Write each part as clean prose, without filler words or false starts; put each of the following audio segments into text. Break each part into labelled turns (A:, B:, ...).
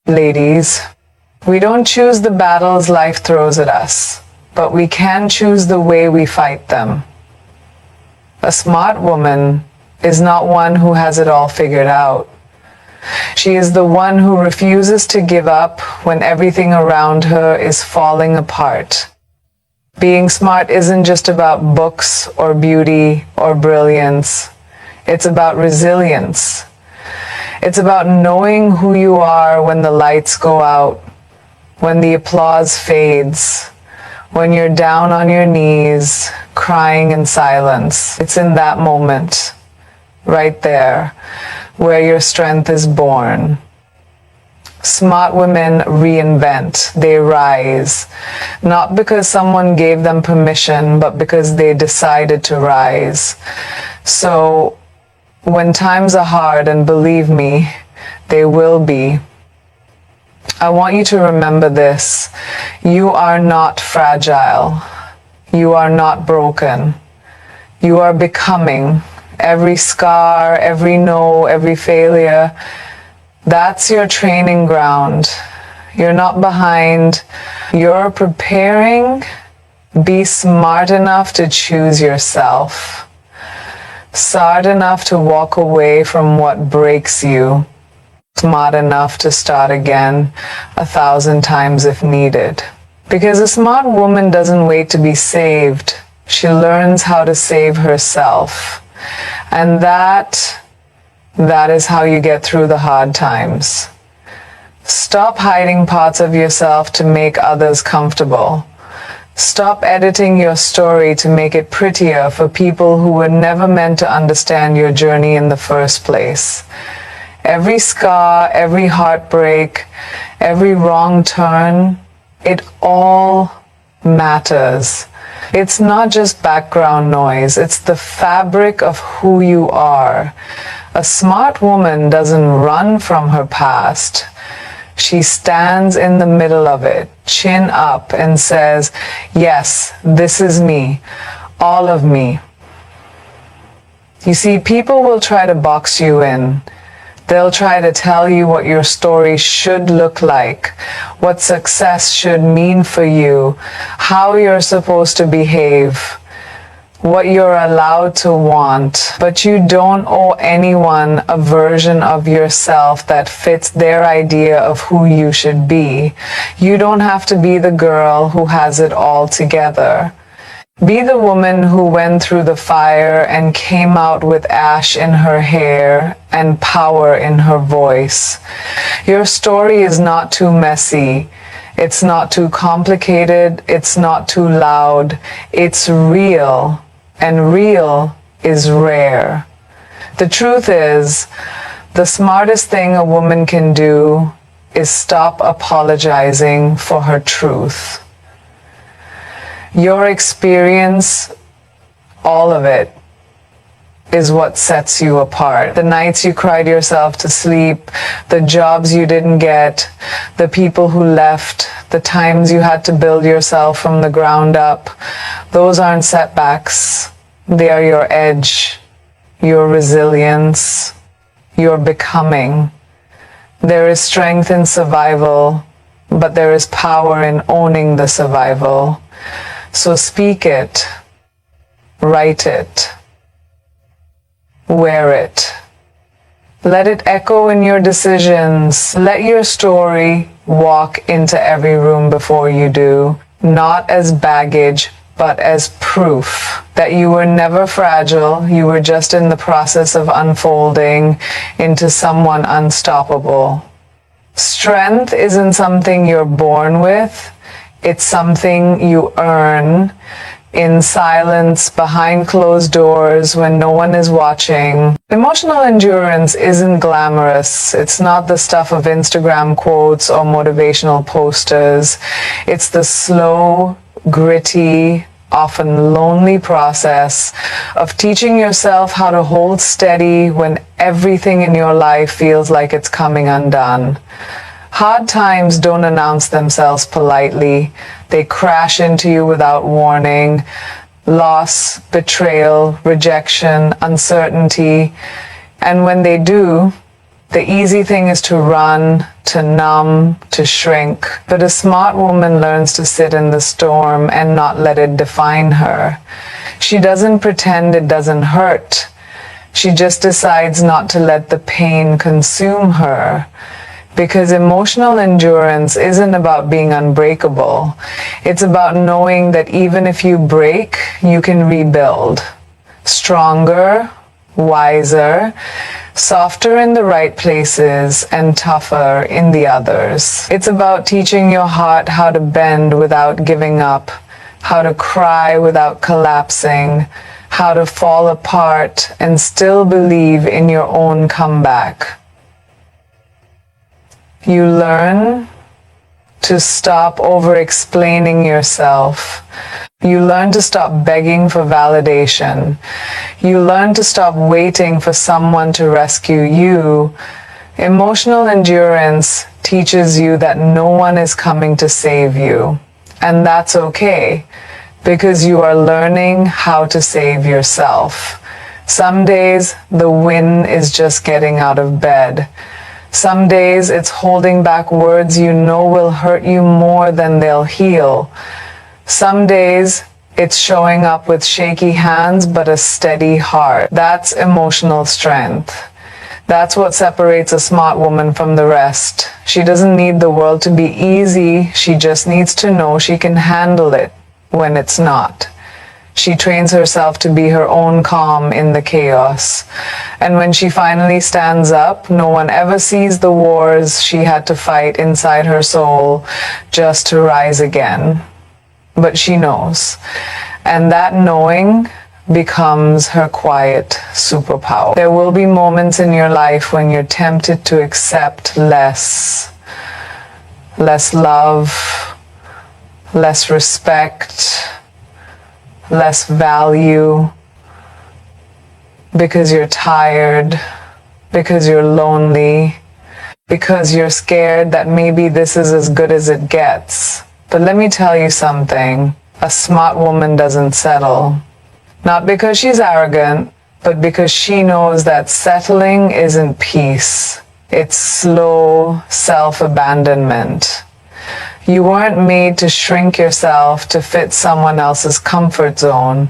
A: Ladies, we don't choose the battles life throws at us, but we can choose the way we fight them. A smart woman is not one who has it all figured out. She is the one who refuses to give up when everything around her is falling apart. Being smart isn't just about books or beauty or brilliance. It's about resilience. It's about knowing who you are when the lights go out, when the applause fades, when you're down on your knees, crying in silence. It's in that moment, right there, where your strength is born. Smart women reinvent, they rise, not because someone gave them permission, but because they decided to rise. So, when times are hard, and believe me, they will be, I want you to remember this. You are not fragile. You are not broken. You are becoming. Every scar, every no, every failure, that's your training ground. You're not behind. You're preparing. Be smart enough to choose yourself. Smart enough to walk away from what breaks you. Smart enough to start again 1,000 times if needed. Because a smart woman doesn't wait to be saved. She learns how to save herself. And that is how you get through the hard times. Stop hiding parts of yourself to make others comfortable. Stop editing your story to make it prettier for people who were never meant to understand your journey in the first place. Every scar, every heartbreak, every wrong turn, it all matters. It's not just background noise, it's the fabric of who you are. A smart woman doesn't run from her past. She stands in the middle of it, chin up, and says, yes, this is me, all of me. You see, people will try to box you in. They'll try to tell you what your story should look like, what success should mean for you, how you're supposed to behave, what you're allowed to want. But you don't owe anyone a version of yourself that fits their idea of who you should be. You don't have to be the girl who has it all together. Be the woman who went through the fire and came out with ash in her hair and power in her voice. Your story is not too messy. It's not too complicated. It's not too loud. It's real. And real is rare. The truth is, the smartest thing a woman can do is stop apologizing for her truth. Your experience, all of it, is what sets you apart. The nights you cried yourself to sleep, the jobs you didn't get, the people who left, the times you had to build yourself from the ground up, those aren't setbacks. They are your edge, your resilience, your becoming. There is strength in survival, but there is power in owning the survival. So speak it, write it, wear it. Let it echo in your decisions. Let your story walk into every room before you do, not as baggage, but as proof that you were never fragile. You were just in the process of unfolding into someone unstoppable. Strength isn't something you're born with. It's something you earn in silence, behind closed doors, when no one is watching. Emotional endurance isn't glamorous. It's not the stuff of Instagram quotes or motivational posters. It's the slow, gritty, often lonely process of teaching yourself how to hold steady when everything in your life feels like it's coming undone. Hard times don't announce themselves politely. They crash into you without warning. Loss, betrayal, rejection, uncertainty. And when they do, The easy thing is to run, to numb, to shrink. But a smart woman learns to sit in the storm and not let it define her. She doesn't pretend it doesn't hurt. She just decides not to let the pain consume her. Because emotional endurance isn't about being unbreakable. It's about knowing that even if you break, you can rebuild. Stronger, wiser, softer in the right places, and tougher in the others. It's about teaching your heart how to bend without giving up, how to cry without collapsing, how to fall apart and still believe in your own comeback. You learn to stop over-explaining yourself. You learn to stop begging for validation. You learn to stop waiting for someone to rescue you. Emotional endurance teaches you that no one is coming to save you. And that's okay, because you are learning how to save yourself. Some days, the win is just getting out of bed. Some days it's holding back words you know will hurt you more than they'll heal. Some days it's showing up with shaky hands but a steady heart. That's emotional strength. That's what separates a smart woman from the rest. She doesn't need the world to be easy. She just needs to know she can handle it when it's not. She trains herself to be her own calm in the chaos. And when she finally stands up, no one ever sees the wars she had to fight inside her soul just to rise again. But she knows. And that knowing becomes her quiet superpower. There will be moments in your life when you're tempted to accept less love, less respect, less value, because you're tired, because you're lonely, because you're scared that maybe this is as good as it gets. But let me tell you something, a smart woman doesn't settle. Not because she's arrogant, but because she knows that settling isn't peace. It's slow self-abandonment. You weren't made to shrink yourself to fit someone else's comfort zone.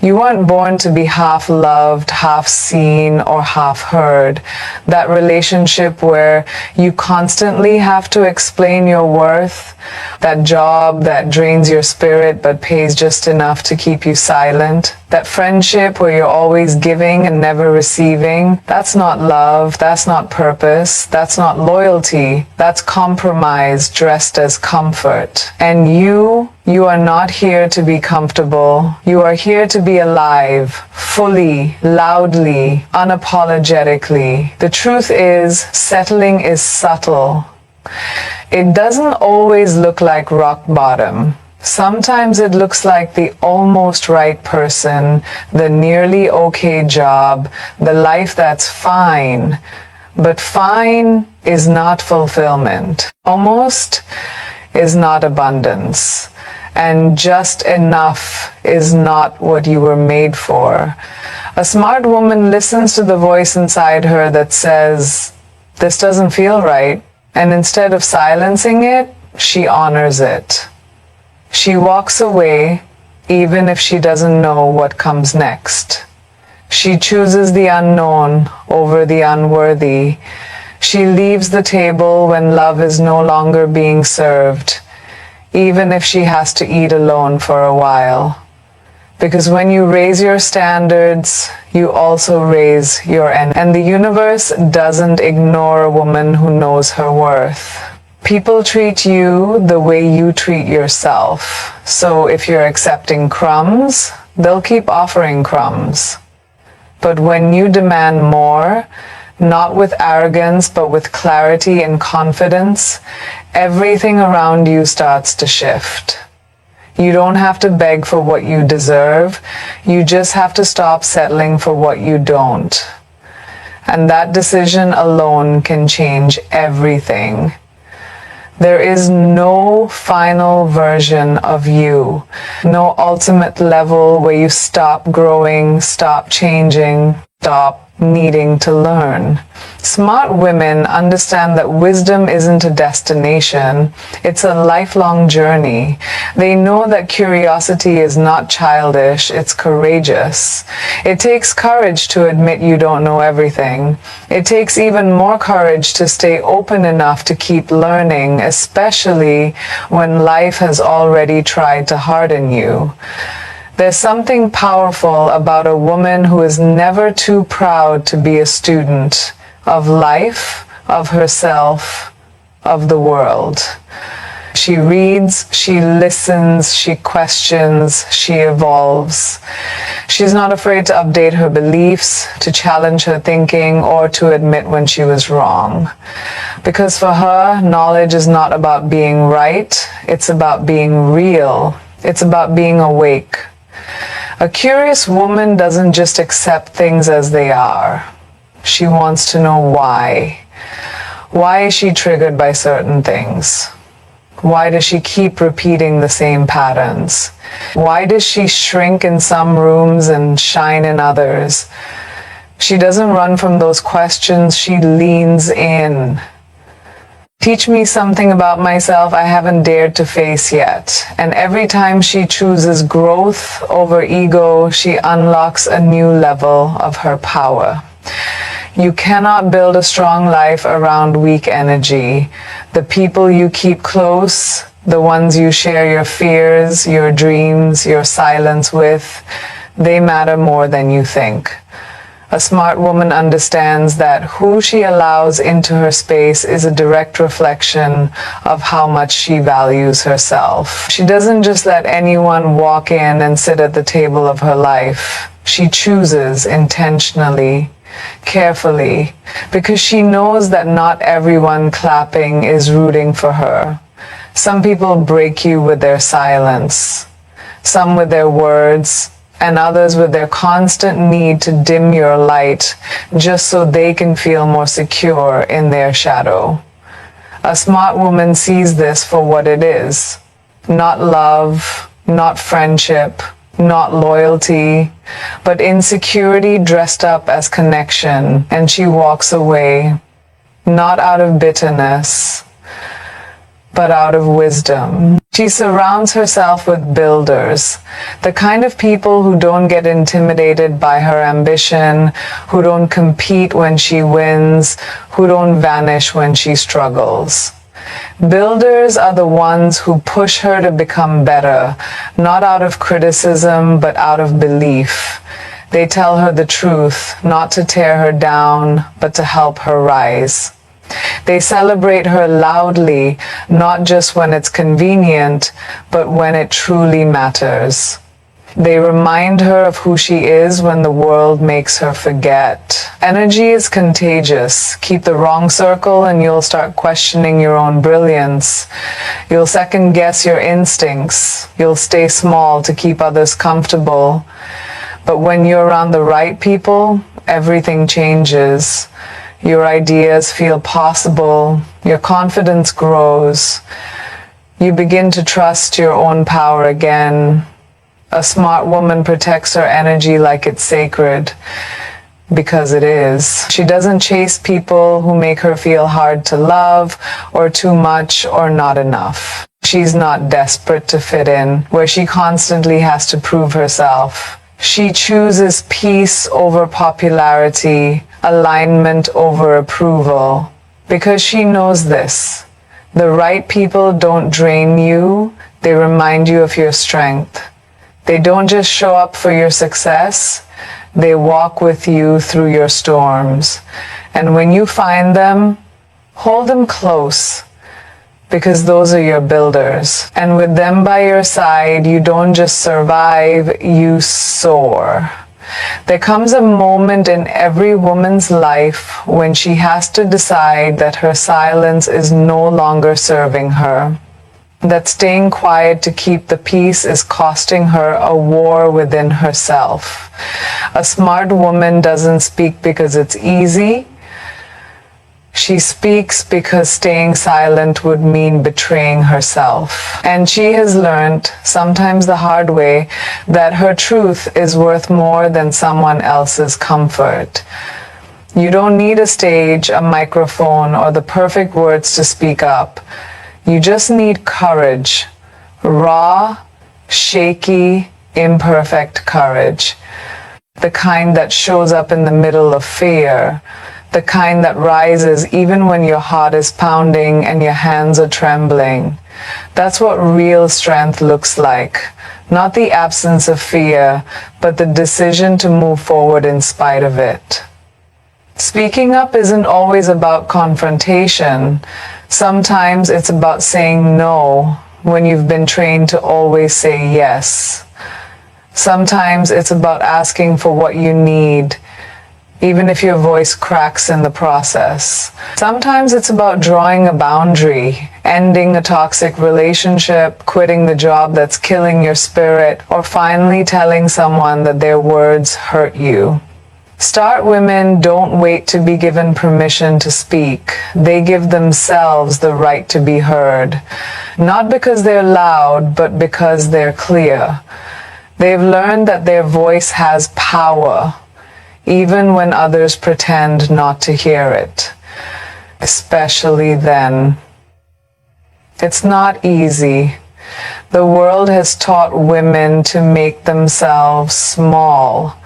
A: You weren't born to be half loved, half seen, or half heard. That relationship where you constantly have to explain your worth, that job that drains your spirit but pays just enough to keep you silent, that friendship where you're always giving and never receiving, that's not love, that's not purpose, that's not loyalty, that's compromise dressed as comfort. And you are not here to be comfortable. You are here to be alive, fully, loudly, unapologetically. The truth is, settling is subtle. It doesn't always look like rock bottom. Sometimes it looks like the almost right person, the nearly okay job, the life that's fine. But fine is not fulfillment. Almost is not abundance. And just enough is not what you were made for. A smart woman listens to the voice inside her that says, "This doesn't feel right." And instead of silencing it, she honors it. She walks away even if she doesn't know what comes next. She chooses the unknown over the unworthy. She leaves the table when love is no longer being served, even if she has to eat alone for a while. Because when you raise your standards, you also raise your end. And the universe doesn't ignore a woman who knows her worth. People treat you the way you treat yourself. So if you're accepting crumbs, they'll keep offering crumbs. But when you demand more, not with arrogance, but with clarity and confidence, everything around you starts to shift. You don't have to beg for what you deserve. You just have to stop settling for what you don't. And that decision alone can change everything. There is no final version of you, no ultimate level where you stop growing, stop changing. stop needing to learn. Smart women understand that wisdom isn't a destination, it's a lifelong journey. They know that curiosity is not childish, it's courageous. It takes courage to admit you don't know everything. It takes even more courage to stay open enough to keep learning, especially when life has already tried to harden you. There's something powerful about a woman who is never too proud to be a student of life, of herself, of the world. She reads, she listens, she questions, she evolves. She's not afraid to update her beliefs, to challenge her thinking, or to admit when she was wrong. Because for her, knowledge is not about being right, it's about being real. It's about being awake. A curious woman doesn't just accept things as they are. She wants to know why. Why is she triggered by certain things? Why does she keep repeating the same patterns? Why does she shrink in some rooms and shine in others? She doesn't run from those questions, she leans in. Teach me something about myself I haven't dared to face yet. And every time she chooses growth over ego, she unlocks a new level of her power. You cannot build a strong life around weak energy. The people you keep close, the ones you share your fears, your dreams, your silence with, they matter more than you think. A smart woman understands that who she allows into her space is a direct reflection of how much she values herself. She doesn't just let anyone walk in and sit at the table of her life. She chooses intentionally, carefully, because she knows that not everyone clapping is rooting for her. Some people break you with their silence, some with their words, and others with their constant need to dim your light just so they can feel more secure in their shadow. A smart woman sees this for what it is. Not love, not friendship, not loyalty, but insecurity dressed up as connection, and she walks away, not out of bitterness, but out of wisdom. She surrounds herself with builders, the kind of people who don't get intimidated by her ambition, who don't compete when she wins, who don't vanish when she struggles. Builders are the ones who push her to become better, not out of criticism, but out of belief. They tell her the truth, not to tear her down, but to help her rise. They celebrate her loudly, not just when it's convenient, but when it truly matters. They remind her of who she is when the world makes her forget. Energy is contagious. Keep the wrong circle and you'll start questioning your own brilliance. You'll second guess your instincts. You'll stay small to keep others comfortable. But when you're around the right people, everything changes. Your ideas feel possible. Your confidence grows. You begin to trust your own power again. A smart woman protects her energy like it's sacred, because it is. She doesn't chase people who make her feel hard to love, or too much, or not enough. She's not desperate to fit in, where she constantly has to prove herself. She chooses peace over popularity, alignment over approval, because she knows this. The right people don't drain you, they remind you of your strength. They don't just show up for your success, they walk with you through your storms. And when you find them, hold them close, because those are your builders. And with them by your side, you don't just survive, you soar. There comes a moment in every woman's life when she has to decide that her silence is no longer serving her, that staying quiet to keep the peace is costing her a war within herself. A smart woman doesn't speak because it's easy. She speaks because staying silent would mean betraying herself. And she has learned, sometimes the hard way, that her truth is worth more than someone else's comfort. You don't need a stage, a microphone, or the perfect words to speak up. You just need courage. Raw, shaky, imperfect courage. The kind that shows up in the middle of fear. The kind that rises even when your heart is pounding and your hands are trembling. That's what real strength looks like. Not the absence of fear, but the decision to move forward in spite of it. Speaking up isn't always about confrontation. Sometimes it's about saying no when you've been trained to always say yes. Sometimes it's about asking for what you need, even if your voice cracks in the process. Sometimes it's about drawing a boundary, ending a toxic relationship, quitting the job that's killing your spirit, or finally telling someone that their words hurt you. Start women don't wait to be given permission to speak. They give themselves the right to be heard. Not because they're loud, but because they're clear. They've learned that their voice has power, even when others pretend not to hear it. Especially then. It's not easy. The world has taught women to make themselves small,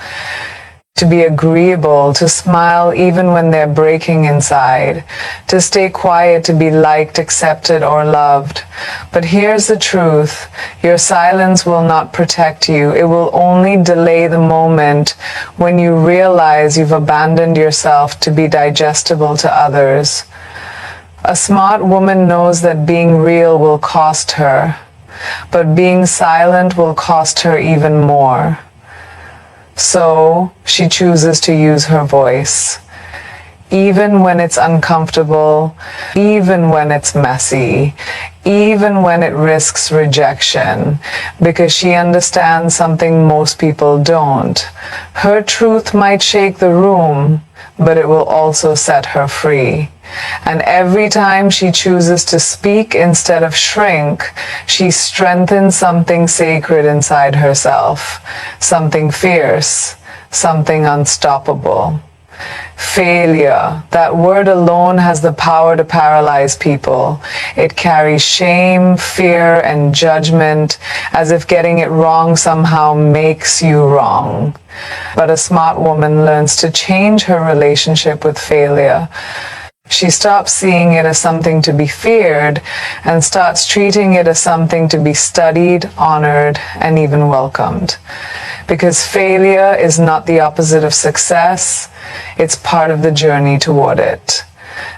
A: to be agreeable, to smile even when they're breaking inside, to stay quiet, to be liked, accepted, or loved. But here's the truth. Your silence will not protect you. It will only delay the moment when you realize you've abandoned yourself to be digestible to others. A smart woman knows that being real will cost her, but being silent will cost her even more. So she chooses to use her voice, even when it's uncomfortable, even when it's messy, even when it risks rejection, because she understands something most people don't. Her truth might shake the room, but it will also set her free. And every time she chooses to speak instead of shrink, she strengthens something sacred inside herself, something fierce, something unstoppable. Failure, that word alone has the power to paralyze people. It carries shame, fear, and judgment, as if getting it wrong somehow makes you wrong. But a smart woman learns to change her relationship with failure. She stops seeing it as something to be feared and starts treating it as something to be studied, honored, and even welcomed. Because failure is not the opposite of success, it's part of the journey toward it.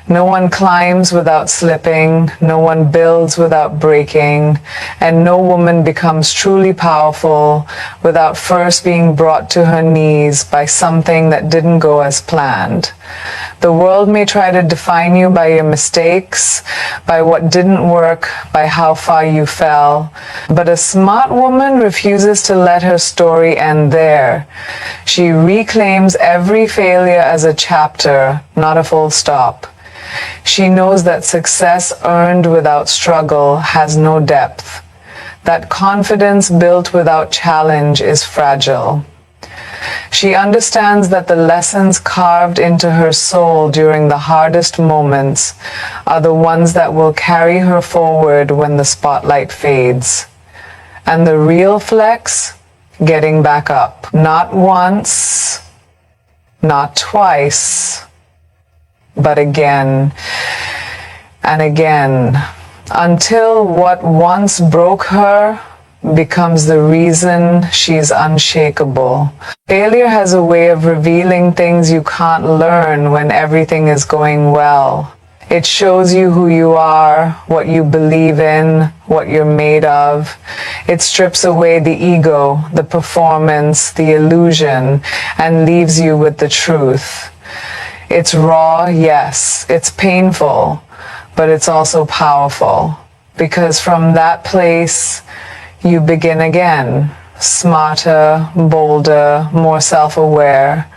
A: No one climbs without slipping, no one builds without breaking, and no woman becomes truly powerful without first being brought to her knees by something that didn't go as planned. The world may try to define you by your mistakes, by what didn't work, by how far you fell, but a smart woman refuses to let her story end there. She reclaims every failure as a chapter, not a full stop. She knows that success earned without struggle has no depth, that confidence built without challenge is fragile. She understands that the lessons carved into her soul during the hardest moments are the ones that will carry her forward when the spotlight fades. And the real flex, getting back up. Not once, not twice, but again and again, until what once broke her becomes the reason she's unshakable. Failure has a way of revealing things you can't learn when everything is going well. It shows you who you are, what you believe in, what you're made of. It strips away the ego, the performance, the illusion, and leaves you with the truth. It's raw, yes. It's painful, but it's also powerful. Because from that place, you begin again, smarter, bolder, more self-aware.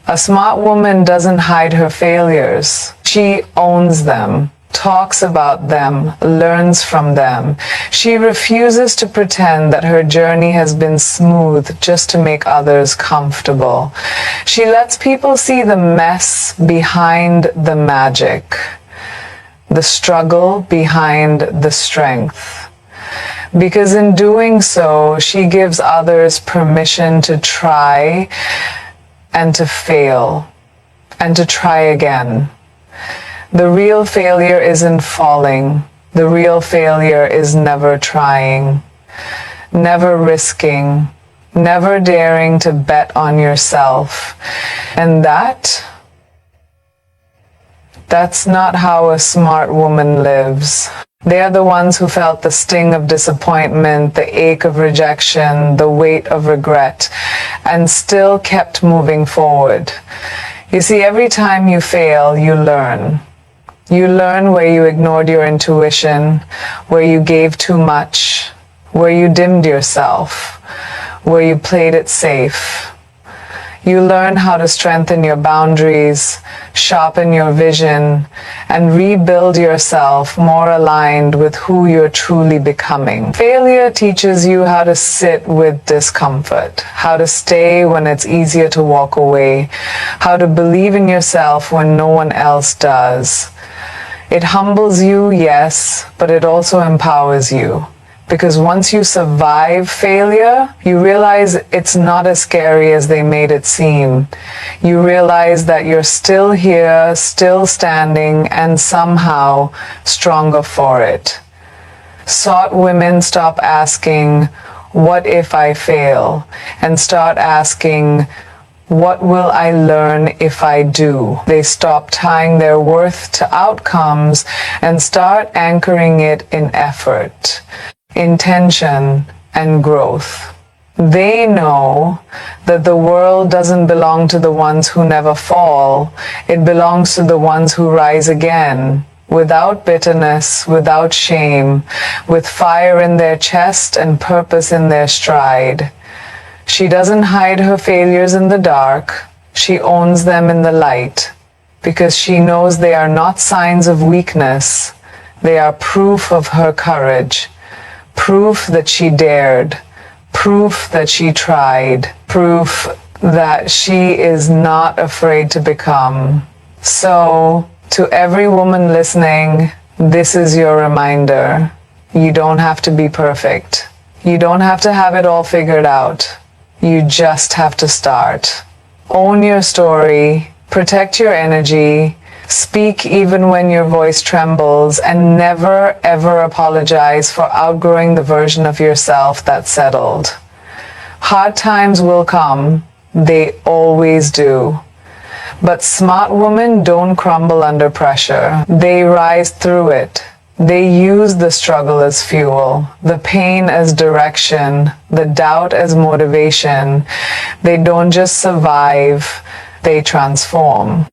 A: A smart woman doesn't hide her failures. She owns them, talks about them, learns from them. She refuses to pretend that her journey has been smooth just to make others comfortable. She lets people see the mess behind the magic, the struggle behind the strength. Because in doing so, she gives others permission to try and to fail and to try again. The real failure isn't falling. The real failure is never trying, never risking, never daring to bet on yourself. And that's not how a smart woman lives. They are the ones who felt the sting of disappointment, the ache of rejection, the weight of regret, and still kept moving forward. You see, every time you fail, you learn. You learn where you ignored your intuition, where you gave too much, where you dimmed yourself, where you played it safe. You learn how to strengthen your boundaries, sharpen your vision, and rebuild yourself more aligned with who you're truly becoming. Failure teaches you how to sit with discomfort, how to stay when it's easier to walk away, how to believe in yourself when no one else does. It humbles you, yes, but it also empowers you. Because once you survive failure, you realize it's not as scary as they made it seem. You realize that you're still here, still standing, and somehow stronger for it. Smart women stop asking, "What if I fail?" and start asking, "What will I learn if I do?" They stop tying their worth to outcomes and start anchoring it in effort, intention, and growth. They know that the world doesn't belong to the ones who never fall. It belongs to the ones who rise again, without bitterness, without shame, with fire in their chest and purpose in their stride. She doesn't hide her failures in the dark. She owns them in the light, because she knows they are not signs of weakness. They are proof of her courage. Proof that she dared, proof that she tried, proof that she is not afraid to become. So, to every woman listening, this is your reminder. You don't have to be perfect. You don't have to have it all figured out. You just have to start. Own your story, protect your energy, speak even when your voice trembles, and never ever apologize for outgrowing the version of yourself that settled. Hard times will come. They always do. But smart women don't crumble under pressure. They rise through it. They use the struggle as fuel, the pain as direction, the doubt as motivation. They don't just survive, they transform.